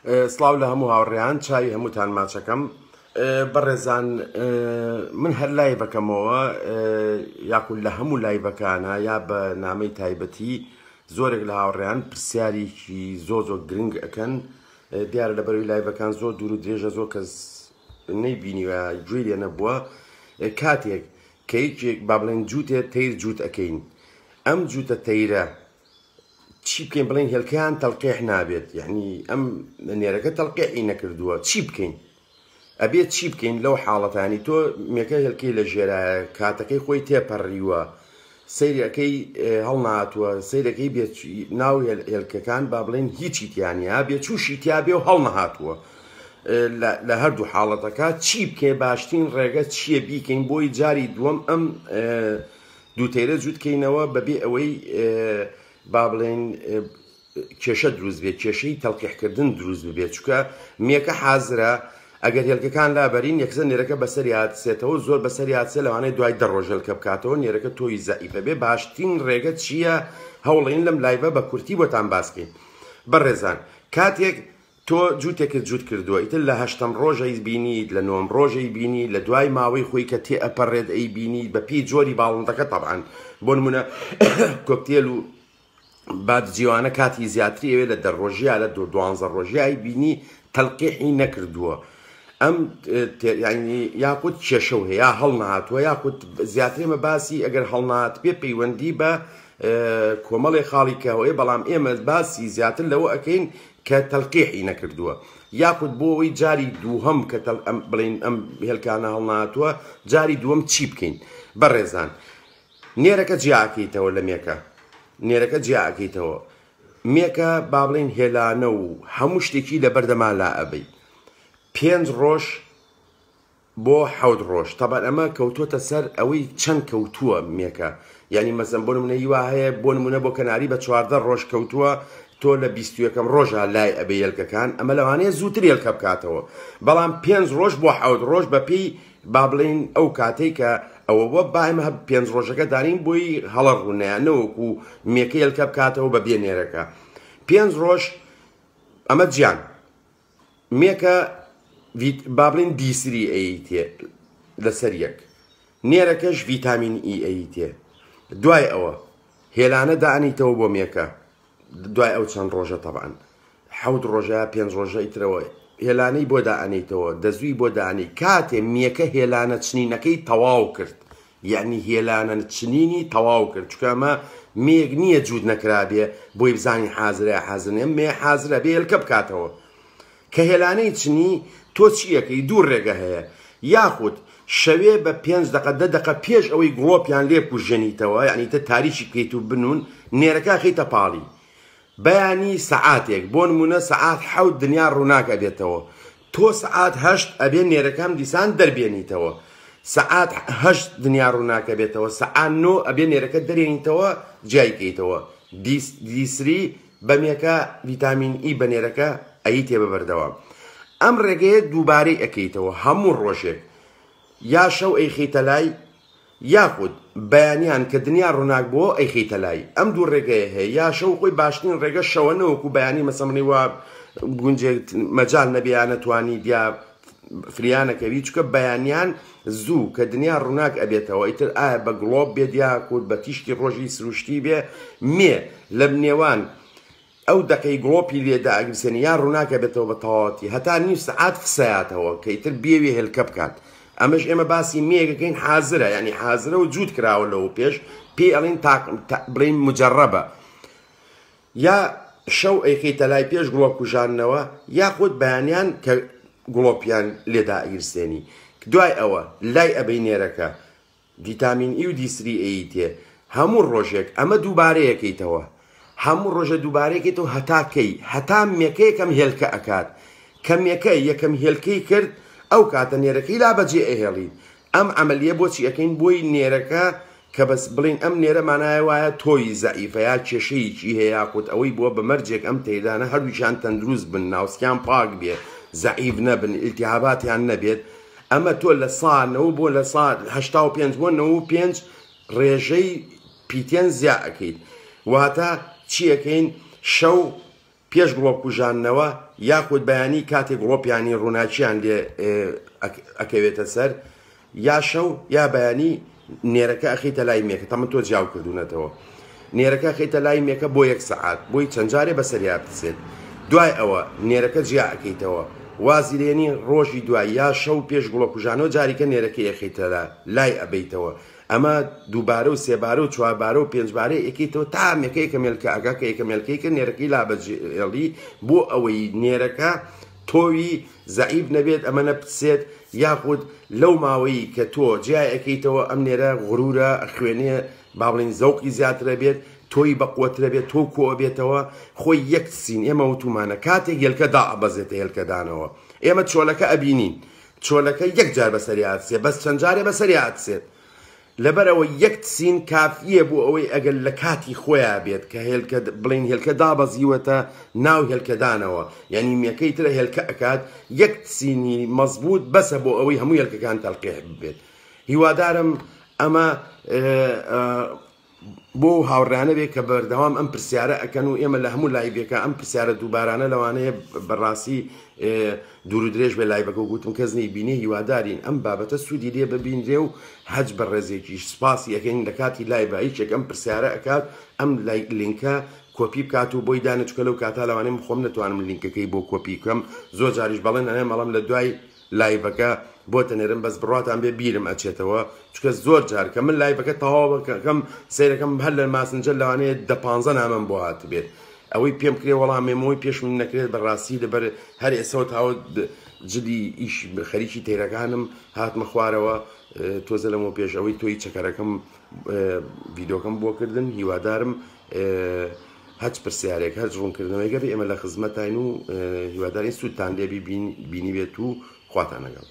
سڵاو لە هەموو هاوڕێیان چاوی هەمووتان ماچەکەم بەڕێزان من هەر لایڤەکەمەوە یاکو لە هەموو لایڤەکانە یا بە نامەی تایبەتی زۆرێک لە هاوڕێیان پرسیارێکی زۆر گرنگ ئەکەن دیارە لەبەرەوەی لایڤەکان زۆر دوور و درێژە زۆر کەس نەیبینیوە گوێ لێ نەبووە کاتێک کە هیچێک با بڵێن جووتێ تەیر جووت ئەەکەین ئەم جووتە تەیرە چی بکەین بڵێن هێلکەیان تەڵقیح نابێت یعنی ئەم نێرەکە تەڵقیحی نەکردووە چی بکەین ئەبێت چی بکەین لەو حاڵەتانی تۆ مێکە هێلکەی لە ژێرایە کاتەکەی خۆی تێپەڕیوە سەیرەکەی هەڵناتووە سەیرەکەی بێت ناو هێلکەکان با بڵێن هیچی تیانە بێت چوشی تیا بێ و هەڵ نەهاتووە لە هەردوو حاڵەتەکە چی بکەی باشترین ڕێگە چییە بیکەین بۆی جاری دووەم ئەم دوو تەیرە جووتکەینەوە بەبێ ئەوەی با بڵێن کێشە دروست بێت کێشەی تەڵقیحکردن دروست ببێت چونکە مێکە حازرە ئەگەر هێلکەکان لابەرین یەکسەر نێرەکە بەسەری هاتسێتەوە زۆر بەسەری هاتسێ لەوانەیە دوای دە ڕۆژ هێلکە بکاتەوە نێرەکە تۆی زەعیفە بێ باشترین ڕێگە چییە هەوڵین لەم لایڤە بە کورتی بۆتان باسکەین بەڕێزان کاتێک تۆ جووتێکت جووت کردووە ئیتر لە هەشتەم ڕۆژەی بینیت لە نۆم ڕۆژەی بینی لە دوای ماوەی خۆی کە تێ ئەپەڕێت ئەی بینی بە پێی جۆری باڵندەکە تەبعاً بۆ نمونە کۆکتێل و بعد جیوانە کاتی زیاتری ئەوێ لە دەڕۆژیە لە دوانزە ڕۆژیایی بینی تەڵقیحی نەکردووە ئەم یعنی یاقوت کێشە هەیە هەڵ نهاتووە یاقوت زیاترێمە باسی ئەگەر هەڵنات بێ پەیوەندی بە کۆمەڵی خاڵی کەهۆیە بەڵام ئێمە باسی زیاتر لەوە ئەەکەین کە تەڵقیحی نەکردووە یاقوت بۆ ئەوەی جاری دووهەم کە بڵین ئەم هێلکانە هەڵناتووە جاری دووەم چی بکەین بەڕێزان نێرەکە جیاکەیتەوە لە مێکە نێرەکە جیاکەیتەوە مێکە با بڵێن هێلانە و هەموو شتێکی لە بەردەمان لا ئەبەی 5 ڕۆژ بۆ 7 ڕۆژ تەبەن ئەمە کەوتوتە سەر ئەوەی چەند کەوتووە مێکە یعنی مەسەن بۆ نمونە هیوا هەیە بۆ نمونە بۆ کەناری بە 14 ڕۆژ کەوتووە تۆ لە 21ەم ڕۆژە لای ئەبێ هێلکەکان ئەمە لەوانەیە زووتر هێلکە بکاتەوە بەڵام 5 ڕۆژ بۆ 7 ڕۆژ بەپێی با بڵێن ئەو کاتەی کە ئەوە بۆ باەمە 5 ڕۆژەکە دارین بۆی هەڵە ڕوونەیە نەوەکو مێکە هێلکە بکاتەوە بە بێنێرەکە 5 ڕۆژ ئەمە گیان مێکە با بڵێن دیسری ئەیتێ لەسەر یەک نێرەکەش ڤیتامین ئی ئەیتێ دوای ئەوە هێلانە دانیتەوە بۆ مێکە دوای ئەو چەند ڕۆژە تەبعاً 7 ڕۆژە 5 ڕۆژە ئیترەوە هێلانەی بۆ دائەنێتەوە دەزووی بۆ دانی کاتێ میەکە هێلانە چنینەکەی تەواو کرد یعنی هێلانە چنینی تەواو کرد چکە ئەمە مێک نییە جوود نەکرابێ بۆی بزانی حازرە حازرێ مێ حازرە بێ هێلکە بکاتەوە کە هێلانەی چنی تۆ چیەکەی دوو ڕێگە هەیە یاخود شەوێ بە 5 دقە 10 دقە پێش ئەوەی گڵۆپیان لێ کوژەنیتەوە یعنی تە تاریکی بکەیت و بنون نێرەکە خەیتە پاڵی بەیانی سەعاتێک بۆ نمونە سەعات 7 دنیا ڕووناکە بێتەوە تۆ سەعات 8 ئەبێ نێرەکەم دیسان دەربێنیتەوە سەعات 8 دنیا ڕووناکە بێتەوە سەعات 9 ئەبێ نێرەکە دەرێنیتەوە جایکەیتەوە دیسری بەمێکە ڤیتامین ئی بە نێرەکە ئەیتێ بەبەردەوە ئەم ڕێگەیە دووبارەی ئەەکەیتەوە هەموو ڕۆژێک یا شەو ئەیخیتە لای یاخود بەیانیان کە دنیا ڕووناک بۆ ئەیخیتە لای ئەم دوو ڕێگەیە هەیە یا شەو خۆی باشترین ڕێگە شەوە نەوەکو بەیانی مەسەمنی وا گونجێک مەجال نەبیان نەتوانی دیا فریانەکەوی چکە بەیانیان زوو کە دنیا ڕووناک ئەبێتەوە ئیتر ئایا بە گڵۆب بێت یاکوت بە تیشتی ڕۆژی سروشتی بێ مێ لە بنێوان ئەو دەقەی گڵۆپی لێدا ئەگرسێنی یا ڕووناکە بێتەوە بە تەواوەتی هەتا نیم سەعات فسەیاتەوە کە ئیتر بێوێ هێلکە بکات ئەمەش ئێمە باسی مێگەکەین حازرە ینی حازرە و جوود کراوە لەوە پێش پێی ئەڵین بڵین مجەڕەبە یا شەو ئەیخیتە لای پێش گڵۆپ کوژانەوە یاخود بەیانیان کە گڵۆپیان لێدا ئەگرسێنی دوای ئەوە لای ئەبەی نێرەکە ڤیتامین ئی و دیسری ئەیتێ هەموو ڕۆژێک ئەمە دووبارەیەکەیتەوە هەموو ڕۆژە دووبارەیەکێتەوە هەتاکەی هەتا مێکە یەکەم هێلکە ئەکات کە مێکە یەکەم هێلکەی کرد ئەو کاتە نێرەکەی لا بەجێ ئەهێڵین ئەم عملیە بۆچی ئەەکەین بۆی نێرەکە کە بەس بڵین ئەم نێرە مانایە وایە تۆی زەعیفە یا کێشەیەکی هەیە یاخود ئەوەی بووە بە مەرجێک ئەم تێدانە هەردووشیان تەندروست بن ناوسکیان پاک بێ زەعیف نەبن ئیلتیهاباتیان نەبێت ئەمە تۆ لە ساڵ بۆ لە ساڵ 85 بۆ 95 ڕێژەی پیتێن زیا ئەەکەیت واتە چیەکەین شەو پێش گڵۆپکوژانەوە یاخود بەیانی کاتێک گڵۆپیانی ڕووناچیان لێ ئەکەوێتە سەر یا شەو یا بەیانی نێرەکە ئەخیتە لای مێکە تەمە تۆ جیاو کردوونەتەوە نێرەکە خیتە لای مێکە بۆ 1 سەعات بۆی چەند جارێ بەسەریا بچێت دوای ئەوە نێرەکە جیا ئەەکەیتەوە وازی لێنی ڕۆژی دوای یا شەو پێش گوڵۆکوژانەوە جاریکە نێرەکە یەخیتە لای ئەبەیتەوە ئەمە دووبارە و سێبارە و چواربارە و پێنجبارە یەکەیتەوە تا مێکەیەکە مێلکە ئەگا کە یەکە مێلکەیکە نێرەکەی لابەجێڵی بۆ ئەوەی نێرەکە تۆوی زەعیب نەبێت ئەمە نەپسێت یاخود لەو ماوەی کە تۆ جیای ئەەکەیتەوە ئەم نێرە غرورە خوێنێ با بڵین زەوقی زیاترە بێت تۆی بەقوترە بێت تۆ کۆ بێتەوە خۆی یەک سین ئێمە وتومانە کاتێک هێلکەدا ئەبەزێتە هێلکەدانەوە ئێمە چۆلەکە ئەبینین چۆلەکە یەک جار بەسەری هاتسێت بەس چەند جارێ بەسەری هاتسێت لەبەرەوە یەک سین کافیە بۆ ئەوەی ئەگەر لە کاتی خۆیان بێت کە بڵین هێلکە دابەزیوەتە ناو هێلکەدانەوە یعنی میەکەی ترە هێلکە ئەکات یەک سینی مەزبوط بەسە بۆ ئەوەی هەموو هێلکەکان تەڵقیح بێت هیوادارم ئەمە بۆ هاوڕانە بێت کە بەردەوام ئەم پرسیارە ئەکەن و ئێمە لە هەموو لایبێکە ئەم پرسیارە دووبارانە لەوانەیە بەڕاستی دوور و درێژ بێ لایبەکە و گوتم کەس نەیبینێ هیوادارین ئەم بابەتە سوودی لێ ببینرێ و هەج بە ڕێزێکیش سپاسی ئەەکەین لە کاتی لایبە هیچێک ئەم پرسیارە ئەکات ئەم لینکە کۆپی بکات و بۆی دانچکە لەو کاتا لەوانەیە خۆم نەتوانم لینکەکەی بۆ کۆپی بکەم زۆر جاریش بەڵێن ئەنێ مەڵام لە دوای لایبەکە بۆ تەنێرم بەس بڕاتان بێ بیرم ئەچێتەوە چکە زۆر جار کە من لایبەکە تەواوەکەم سیرەکەم هەر لە ماسنجەر لەوانەیە 15 نامەم بۆ هات بێت ئەوەی پێم کرێ وەڵامێمەوەی پێش من نەکرێت بەڕاستی لەبەر هەر ئێسەوە تاوە جدی ئیش خەریکی تێرەکانم هاتمە خوارەوە تۆزە لەمەوە پێش ئەوەی تۆی چەکەرەکەم ڤیدۆکەم بۆ کردن هیوادارم هەچ پرسیارێک هەر ڕوونکردنەوەیگە بێ ئێمە لە خزمەتین و هیواداری سوودتان لێ بینی بێت و خواتان لەگەڵ